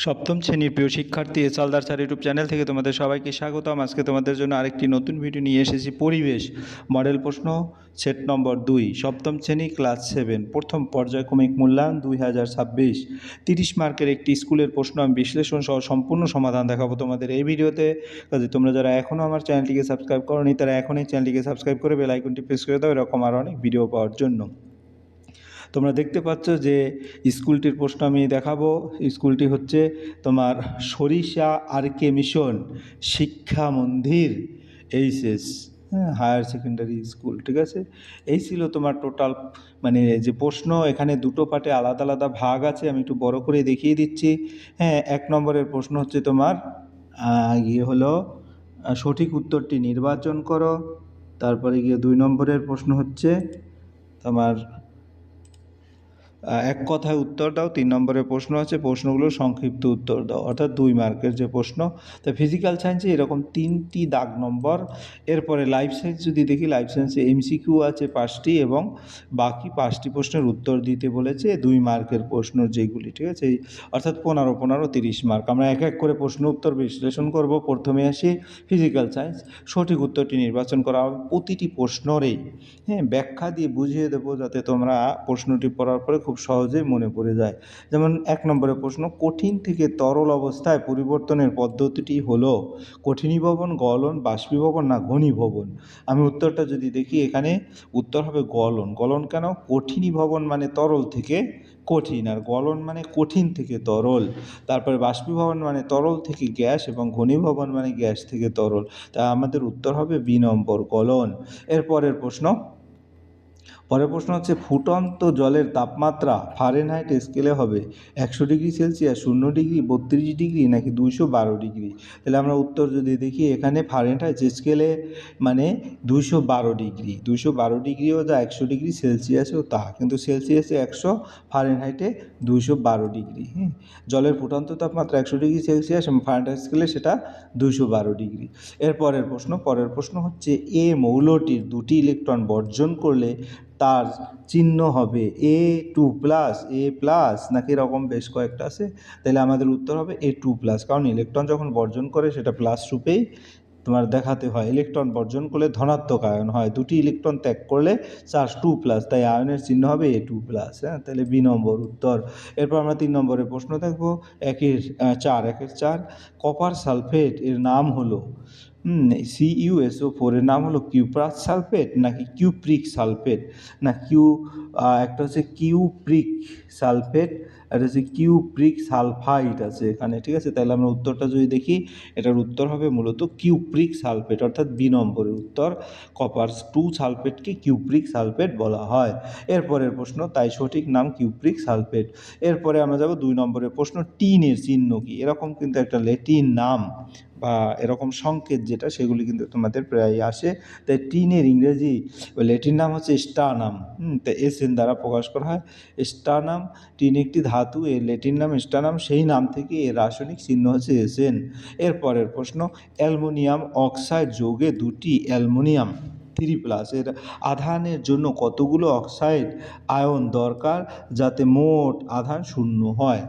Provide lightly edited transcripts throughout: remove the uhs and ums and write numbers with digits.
সপ্তম শ্রেণীর প্রিয় শিক্ষার্থী এসআলদার স্যার ইউটিউব চ্যানেল থেকে তোমাদের সবাইকে স্বাগতম। আজকে তোমাদের জন্য আরেকটি নতুন ভিডিও নিয়ে এসেছি। পরিবেশ মডেল প্রশ্ন সেট নম্বর 2, সপ্তম শ্রেণী ক্লাস 7, প্রথম পর্যায়ক্রমিক মূল্যায়ন 2026। 30 মার্কের একটি স্কুলের প্রশ্ন আমি বিশ্লেষণ সহ সম্পূর্ণ সমাধান দেখাবো তোমাদের এই ভিডিওতে। কাজে তোমরা যারা এখনও আমার চ্যানেলটিকে সাবস্ক্রাইব করোনি তারা এখনই চ্যানেলটিকে সাবস্ক্রাইব করে বেল আইকনটি প্রেস করে দাও এরকম আরও অনেক ভিডিও পাওয়ার জন্য। তোমরা দেখতে পাচ্ছ যে স্কুলটির প্রশ্ন আমি দেখাবো। স্কুলটি হচ্ছে তোমার সরিষা আর কে মিশন শিক্ষা মন্দির এইচএস, হায়ার সেকেন্ডারি স্কুল, ঠিক আছে। এই ছিল তোমার টোটাল মানে যে প্রশ্ন। এখানে দুটো পার্টে আলাদা আলাদা ভাগ আছে, আমি একটু বড় করে দেখিয়ে দিচ্ছি। হ্যাঁ, 1 নম্বরের প্রশ্ন হচ্ছে তোমার হলো সঠিক উত্তরটি নির্বাচন করো। তারপরে গিয়ে 2 নম্বরের প্রশ্ন হচ্ছে তোমার এক কথায় উত্তর দাও। 3 নম্বরের প্রশ্ন আছে প্রশ্নগুলোর সংক্ষিপ্ত উত্তর দাও, অর্থাৎ 2 মার্কের যে প্রশ্ন। তো ফিজিক্যাল সায়েন্সে এরকম 3টি দাগ নম্বর। এরপরে লাইফ সায়েন্স যদি দেখি, লাইফ সায়েন্সে এমসিকিউ আছে 5টি এবং বাকি 5টি প্রশ্নের উত্তর দিতে বলেছে 2 মার্কের প্রশ্ন যেগুলি, ঠিক আছে। অর্থাৎ 15 15 30 মার্ক। আমরা এক এক করে প্রশ্ন উত্তর বিশ্লেষণ করব। প্রথমে আসি ফিজিক্যাল সায়েন্স। সঠিক উত্তরটি নির্বাচন করা হবে প্রতিটি প্রশ্নরেই, হ্যাঁ, ব্যাখ্যা দিয়ে বুঝিয়ে দেবো যাতে তোমরা প্রশ্নটি পড়ার পরে খুব সহজেই মনে পড়ে যায়। যেমন 1 নম্বরের প্রশ্ন, কঠিন থেকে তরল অবস্থায় পরিবর্তনের পদ্ধতিটি হলো কঠিনীভবন, গলন, বাষ্পীভবন না ঘনীভবন। আমি উত্তরটা যদি দেখি, এখানে উত্তর হবে গলন। গলন কেন? কঠিনীভবন মানে তরল থেকে কঠিন, আর গলন মানে কঠিন থেকে তরল। তারপরে বাষ্পীভবন মানে তরল থেকে গ্যাস, এবং ঘনীভবন মানে গ্যাস থেকে তরল। তা আমাদের উত্তর হবে বি নম্বর, গলন। পরের প্রশ্ন হচ্ছে ফুটন্ত জলের তাপমাত্রা ফারেনহাইট স্কেলে হবে 100 ডিগ্রি সেলসিয়াস, 0 ডিগ্রি, 32 ডিগ্রি নাকি 212 ডিগ্রি। তাহলে আমরা উত্তর যদি দেখি, এখানে ফারেনহাইট স্কেলে মানে 212 ডিগ্রি। 212 ডিগ্রিও যা, 100 ডিগ্রি সেলসিয়াসেও তা, কিন্তু সেলসিয়াসে 100, ফারেনহাইটে 212 ডিগ্রি। হ্যাঁ, জলের ফুটন্ত তাপমাত্রা 100 ডিগ্রি সেলসিয়াস এবং ফারেনহাইট স্কেলে সেটা 212 ডিগ্রি। পরের প্রশ্ন হচ্ছে এ মৌলটির 2টি ইলেকট্রন বর্জন করলে তার চিহ্ন হবে A2+, A+ নাকি এরকম বেশ কয়েকটা আছে। তাহলে আমাদের উত্তর হবে A2+, কারণ ইলেকট্রন যখন বর্জন করে সেটা প্লাস রূপেই তোমার দেখাতে হয়। ইলেকট্রন বর্জন করলে ধনাত্মক আয়ন হয়, 2টি ইলেকট্রন ত্যাগ করলে চার্জ 2+, তাই আয়নের চিহ্ন হবে A2+। হ্যাঁ, তাহলে বি নম্বর উত্তর। এরপর আমরা 3 নম্বরের প্রশ্ন দেখব। 1-4 কপার সালফেট এর নাম হলো CuSO4 এর নাম হলো কিউপ্রাস সালফেট নাকি কিউপ্রিক সালফেট না একটা হচ্ছে কিউপ্রিক সালফেট, একটা হচ্ছে কিউপ্রিক সালফাইড আছে এখানে, ঠিক আছে। তাহলে আমরা উত্তরটা যদি দেখি, এটার উত্তর হবে মূলত কিউপ্রিক সালফেট, অর্থাৎ বি নম্বরের উত্তর। কপার 2 সালফেটকে কিউপ্রিক সালফেট বলা হয়। এরপরের প্রশ্ন, তাই সঠিক নাম কিউপ্রিক সালফেট। এরপরে আমরা যাব 2 নম্বরের প্রশ্ন, টিনের চিহ্ন কি? এরকম কিন্তু একটা ল্যাটিন নাম বা এরকম সংকেত যেটা, সেগুলি কিন্তু তোমাদের প্রায় আসে। তাই টিনের ইংরেজি ল্যাটিন নাম হচ্ছে স্টানাম। তাই এসএন দ্বারা প্রকাশ করা হয়, স্টানাম। টিন একটি ধাতু, এর ল্যাটিন নাম স্টানাম, সেই নাম থেকে এর রাসায়নিক চিহ্ন হচ্ছে এসএন। এরপরের প্রশ্ন, অ্যালুমিনিয়াম অক্সাইড যৌগে 2টি অ্যালুমিনিয়াম 3+ এর আধানের জন্য কতগুলো অক্সাইড আয়ন দরকার যাতে মোট আধান 0 হয়?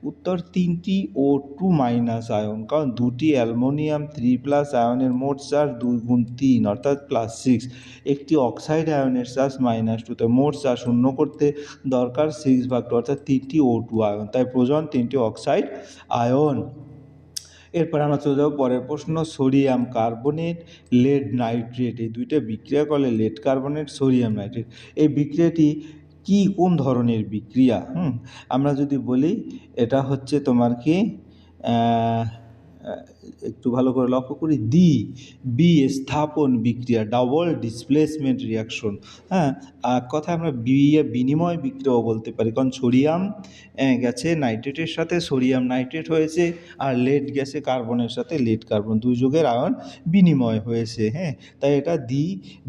উত্তর 3টি O2- আয়ন, কারণ 2টি অ্যালুমিনিয়াম 3+ আয়নের মোট চার্জ 2 গুণ 3 অর্থাৎ +6। একটি অক্সাইড আয়নের চার্জ -2, তাই মোট চার্জ 0 করতে দরকার 6/2 অর্থাৎ 3টি O2 আয়ন, তাই প্রয়োজন 3টি অক্সাইড আয়ন। এরপর আমরা চলে যাবো পরের প্রশ্ন, সোডিয়াম কার্বনেট, লেড নাইট্রেট, এই দুইটা বিক্রিয়া করলে লেড কার্বনেট, সোডিয়াম নাইট্রেট, এই বিক্রিয়াটি কোন ধরনের বিক্রিয়া? আমরা যদি বলি, এটা হচ্ছে তোমার কি একটু ভালো করে লক্ষ্য করি, বিস্থাপন বিক্রিয়া, ডাবল ডিসপ্লেসমেন্ট রিয়াকশন। হ্যাঁ, কথায় আমরা বিনিময় বিক্রিয়াও বলতে পারি, কারণ সোডিয়াম গেছে নাইট্রেটের সাথে, সোডিয়াম নাইট্রেট হয়েছে, আর লেড গেছে কার্বনের সাথে, লেড কার্বন, 2 যৌগের আয়ন বিনিময় হয়েছে। হ্যাঁ, তাই এটা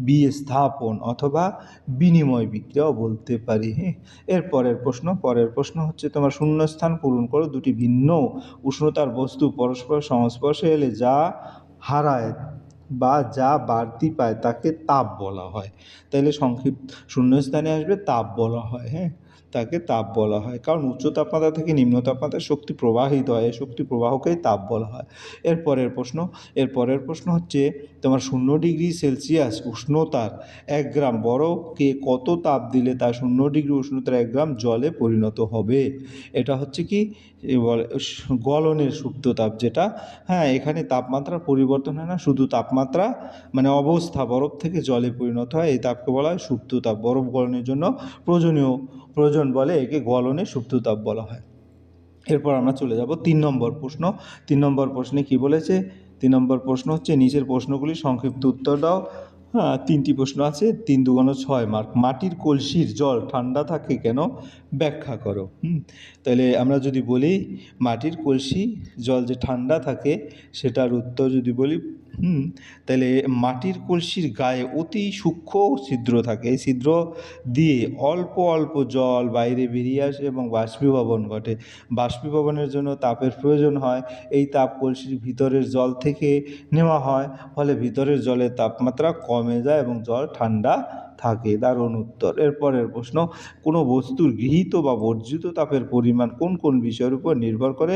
বিস্থাপন অথবা বিনিময় বিক্রিয়াও বলতে পারি। হ্যাঁ, পরের প্রশ্ন হচ্ছে তোমার শূন্যস্থান পূরণ করো। 2টি ভিন্ন উষ্ণতার বস্তু পরস্পর সংস্পর্শে এলে যা হারায় বা যা বাড়তি পায় তাকে তাপ বলা হয়। তাইলে শূন্যস্থানে আসবে তাপ বলা হয়। হ্যাঁ, তাকে তাপ বলা হয়, কারণ উচ্চ তাপমাত্রা থেকে নিম্ন তাপমাত্রায় শক্তি প্রবাহিত হয়, এই শক্তি প্রবাহকেই তাপ বলা হয়। এর পরের প্রশ্ন হচ্ছে তোমার 0 ডিগ্রি সেলসিয়াস উষ্ণতার 1 গ্রাম বরফকে কত তাপ দিলে তা 0 ডিগ্রি উষ্ণতার 1 গ্রাম জলে পরিণত হবে? এটা হচ্ছে কি বলে গলনের সুপ্ত তাপ, যেটা এখানে তাপমাত্রার পরিবর্তন হয় না, শুধু তাপমাত্রা মানে অবস্থা বরফ থেকে জলে পরিণত হয়, এই তাপকে বলা হয় সুপ্ত তাপ। বরফ গলনের জন্য প্রয়োজন বলে একে গলনের সুপ্ত তাপ বলা হয়। এরপর আমরা চলে যাব 3 নম্বর প্রশ্ন। 3 নম্বর প্রশ্নে কি বলেছে? 3 নম্বর প্রশ্ন হচ্ছে নিচের প্রশ্নগুলির সংক্ষিপ্ত উত্তর দাও। 3টি প্রশ্ন আছে, 3 দুগুণ 6 মার্ক। মাটির কলসির জল ঠান্ডা থাকে কেন? ব্যাখ্যা করো। তাহলে আমরা যদি বলি মাটির কলসি জল যে ঠান্ডা থাকে, সেটার উত্তর যদি বলি তাহলে মাটির কলসির গায়ে অতি সূক্ষ্ম ছিদ্র থাকে, এই ছিদ্র দিয়ে অল্প অল্প জল বাইরে বেরিয়ে আসে এবং বাষ্পীভবন ঘটে। বাষ্পীভবনের জন্য তাপের প্রয়োজন হয়, এই তাপ কলসির ভিতরের জল থেকে নেওয়া হয়, ফলে ভিতরের জলের তাপমাত্রা কমে যায় এবং জল ঠান্ডা থাকে। দারুণ উত্তর। এরপরের প্রশ্ন, কোনো বস্তুর গৃহীত বা বর্জিত তাপের পরিমাণ কোন কোন বিষয়ের উপর নির্ভর করে?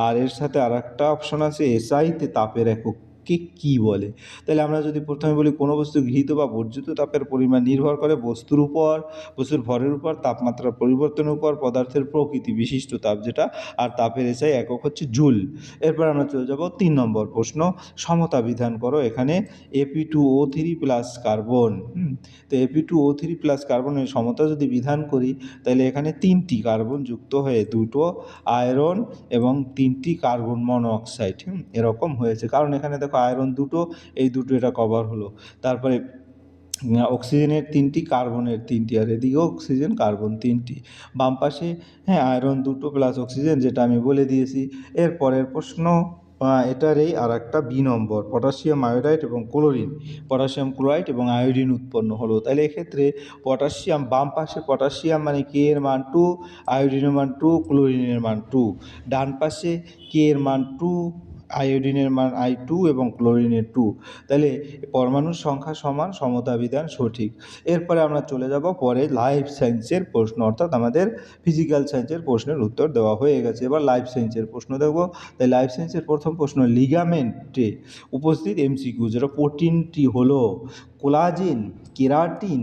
আর এর সাথে আর একটা অপশন আছে, এসআইতে তাপের এককে কী বলে? তাহলে আমরা যদি প্রথমে বলি কোনো বস্তুর গৃহীত বা বর্জিত তাপের পরিমাণ নির্ভর করে বস্তুর উপর, বস্তুর ভরের উপর, তাপমাত্রার পরিবর্তনের উপর, পদার্থের প্রকৃতি, বিশিষ্ট তাপ যেটা, আর তাপের এসআই একক হচ্ছে জুল। এরপর আমরা চলে যাব 3 নম্বর প্রশ্ন, সমতা বিধান করো। এখানে Fe2O3 প্লাস কার্বন, তো Fe2O3 প্লাস কার্বনের সমতা যদি বিধান করি, তাহলে এখানে 3টি কার্বন যুক্ত হয়ে 2টো আয়রন এবং 3টি কার্বন মনোঅক্সাইড এরকম হয়েছে, কারণ এখানে দেখো আয়রন 2টো, এই 2টো এটা কভার হলো। তারপরে অক্সিজেনের 3টি, কার্বনের 3টি, আর এদিকেও অক্সিজেন কার্বন 3টি। বাম পাশে আয়রন 2টো প্লাস অক্সিজেন, যেটা আমি বলে দিয়েছি। এর পরের প্রশ্ন, এটারই আর একটা বি নম্বর, পটাশিয়াম আয়োডাইড এবং ক্লোরিন, পটাশিয়াম ক্লোরাইড এবং আয়োডিন উৎপন্ন হলো। তাহলে এক্ষেত্রে পটাশিয়াম, বাম পাশে পটাশিয়াম মানে কে এর মান 2, আয়োডিনের মান 2, ক্লোরিনের মান 2। ডান পাশে কে এর মান 2, আয়োডিনের মান I2 এবং ক্লোরিনের 2। তাহলে পরমাণুর সংখ্যা সমান, সমতা বিধান সঠিক। এরপরে আমরা চলে যাব পরে লাইফ সায়েন্সের প্রশ্ন, অর্থাৎ আমাদের ফিজিক্যাল সায়েন্সের প্রশ্নের উত্তর দেওয়া হয়ে গেছে। এবার লাইফ সায়েন্সের প্রশ্ন দেখব। তাই লাইফ সায়েন্সের প্রথম প্রশ্ন, লিগামেন্টে উপস্থিত এমসিকিউ, যেটা প্রোটিনটি হলো কোলাজেন, কেরাটিন,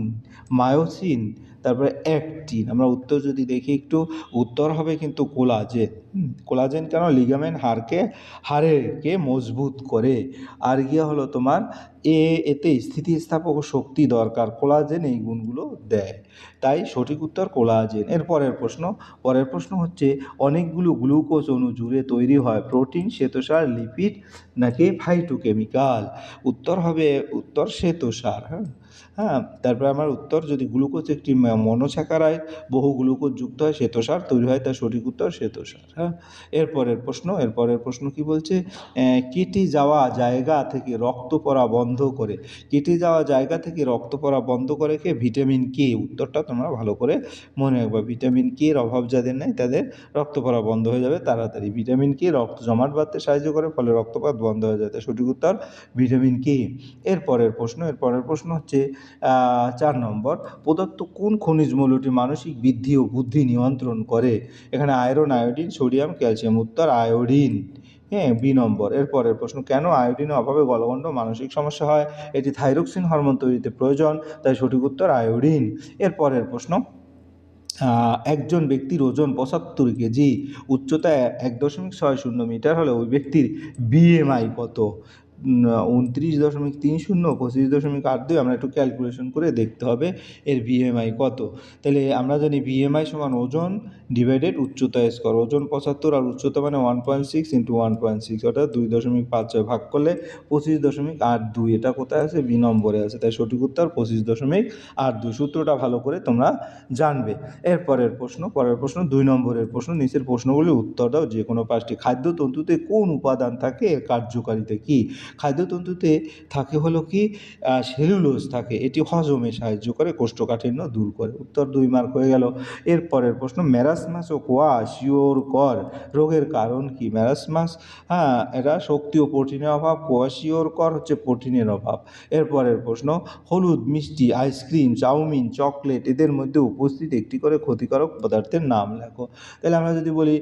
মায়োসিন, তারপরে অ্যাক্টিন। আমরা উত্তর যদি দেখি একটু, উত্তর হবে কিন্তু কোলাজেন। কোলাজেন কেন? লিগামেন্ট হাড়কে মজবুত করে। আর গিয়ে হলো তোমার এতে স্থিতিস্থাপক ও শক্তি দরকার, কোলাজেন এই গুণগুলো দেয়, তাই সঠিক উত্তর কোলাজেন। পরের প্রশ্ন হচ্ছে অনেকগুলো গ্লুকোজ অণু জুড়ে তৈরি হয় প্রোটিন, শ্বেতসার, লিপিড নাকি ফাইটোকেমিক্যাল? উত্তর হবে শ্বেতসার। তারপরে আমার উত্তর, যদি গ্লুকোজ একটি মনোস্যাকারাইড, বহু গ্লুকোজ যুক্ত হয় শ্বেতসার তৈরি হয়, তার সঠিক উত্তর শ্বেতসার। এরপরের প্রশ্ন কি বলছে? কেটে যাওয়া জায়গা থেকে রক্ত পড়া বন্ধ করে, কেটে যাওয়া জায়গা থেকে রক্ত পড়া বন্ধ করে কে? Vitamin K. উত্তরটা তোমরা ভালো করে মনে রাখবে, ভিটামিন কে এর অভাব যাদের নেই তাদের রক্ত পড়া বন্ধ হয়ে যাবে তাড়াতাড়ি। ভিটামিন কে রক্ত জমাট বাঁধতে সাহায্য করে, ফলে রক্তপাত বন্ধ হয়ে যায়, তাই সঠিক উত্তর ভিটামিন কে। এরপরের প্রশ্ন হচ্ছে 4 নম্বর, প্রদত্ত কোন খনিজ মৌলটি মানসিক বৃদ্ধি ও বুদ্ধি নিয়ন্ত্রণ করে? এখানে আয়রন, আয়োডিন, সোডিয়াম, ক্যালসিয়াম। উত্তর আয়োডিন। বি নম্বর। এরপরের প্রশ্ন, কেন আয়োডিনের অভাবে গলগণ্ড মানসিক সমস্যা হয়? এটি থাইরক্সিন হরমোন তৈরিতে প্রয়োজন, তাই সঠিক উত্তর আয়োডিন। এরপরের প্রশ্ন, একজন ব্যক্তির ওজন 75 কেজি, উচ্চতা 1.60 মিটার হলে ওই ব্যক্তির বিএমআই কত? 29.30, 25.82। আমরা একটু ক্যালকুলেশন করে দেখতে হবে এর বিএমআই কত। তাহলে আমরা জানি বিএমআই সমান ওজন ডিভাইডেড উচ্চতা স্কোয়ার। ওজন 75 আর উচ্চতা মানে 1.6 × 1.6, অর্থাৎ 2.56 ভাগ করলে 25.82। এটা কোথায় আছে? বি নম্বরে আছে, তাই সঠিক উত্তর 25.82। সূত্রটা ভালো করে তোমরা জানবে। পরের প্রশ্ন 2 নম্বরের প্রশ্ন, নিচের প্রশ্নগুলির উত্তর দাও যে কোনো 5টি। খাদ্যতন্তুতে কোন উপাদান থাকে, এর কার্যকারিতা কী? খাদ্যতন্তুতে থাকে হলো কি সেলুলোজ থাকে, এটি হজমে সাহায্য করে, কোষ্ঠকাঠিন্য দূর করে। উত্তর 2 মার্ক হয়ে গেল। এর পরের প্রশ্ন, ম্যারাসমাস ও কোয়াশিওরকর রোগের কারণ কি? ম্যারাসমাস এটা শক্তি ও প্রোটিনের অভাব, কোয়াশিওরকর হচ্ছে প্রোটিনের অভাব। এর পরের প্রশ্ন, হলুদ, মিষ্টি, আইসক্রিম, চাউমিন, চকলেট এদের মধ্যে উপস্থিত একটি করে ক্ষতিকারক পদার্থের নাম লেখো। তাহলে আমরা যদি বলি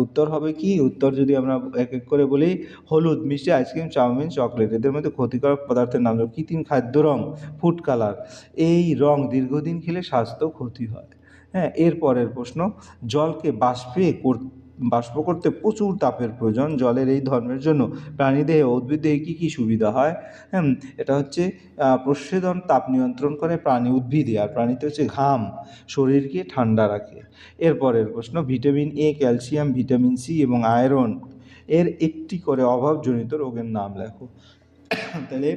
উত্তর হবে কি? উত্তর যদি আমরা এক এক করে বলি, হলুদ, মিষ্টি, আইসক্রিম, চাউমিন, চকলেট এদের মধ্যে ক্ষতিকারক পদার্থের নাম লেখো। কৃত্রিম খাদ্য রং, ফুড কালার, এই রং দীর্ঘদিন খেলে স্বাস্থ্য ক্ষতি হয়। হ্যাঁ, এর পরের প্রশ্ন, জলকে বাষ্প করতে প্রচুর তাপের প্রয়োজন। জলের এই ধর্মের জন্য প্রাণীদেহে ও উদ্ভিদদেহে কী কী সুবিধা হয়? এটা হচ্ছে প্রস্বেদন তাপ নিয়ন্ত্রণ করে উদ্ভিদে, আর প্রাণীতে হচ্ছে ঘাম শরীরকে ঠান্ডা রাখে। এর পরের প্রশ্ন, vitamin A, calcium, vitamin C এবং আয়রন এর একটি করে অভাবজনিত রোগের নাম লেখো। তাহলে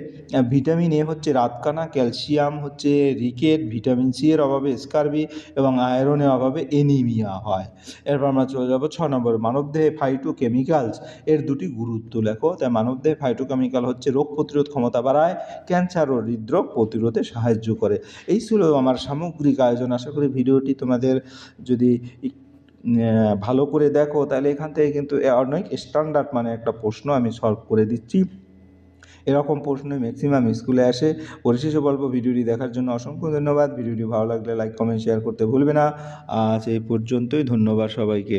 ভিটামিন এ হচ্ছে রাতকানা, ক্যালসিয়াম হচ্ছে রিকেট, ভিটামিন সি এর অভাবে স্কারবি এবং আয়রনের অভাবে এনিমিয়া হয়। এরপর আমরা চলে যাব 6 নম্বরে, মানবদেহে ফাইটোকেমিক্যালস এর দুটি গুরুত্ব লেখো। তাই মানবদেহে ফাইটোকেমিক্যাল হচ্ছে রোগ প্রতিরোধ ক্ষমতা বাড়ায়, ক্যান্সার ও হৃদরোগ প্রতিরোধে সাহায্য করে। এই ছিল আমার সামগ্রিক আয়োজন। আশা করি ভিডিওটি তোমাদের যদি ভালো করে দেখো তাহলে এখান থেকে কিন্তু অনেক স্ট্যান্ডার্ড মানে একটা প্রশ্ন আমি সলভ করে দিচ্ছি। এরকম প্রশ্ন ম্যাক্সিমাম স্কুলে আসে। পরিশেষে বলবো, ভিডিওটি দেখার জন্য অসংখ্য ধন্যবাদ। ভিডিওটি ভালো লাগলে লাইক, কমেন্ট, শেয়ার করতে ভুলবে না। আজ এই পর্যন্তই। ধন্যবাদ সবাইকে।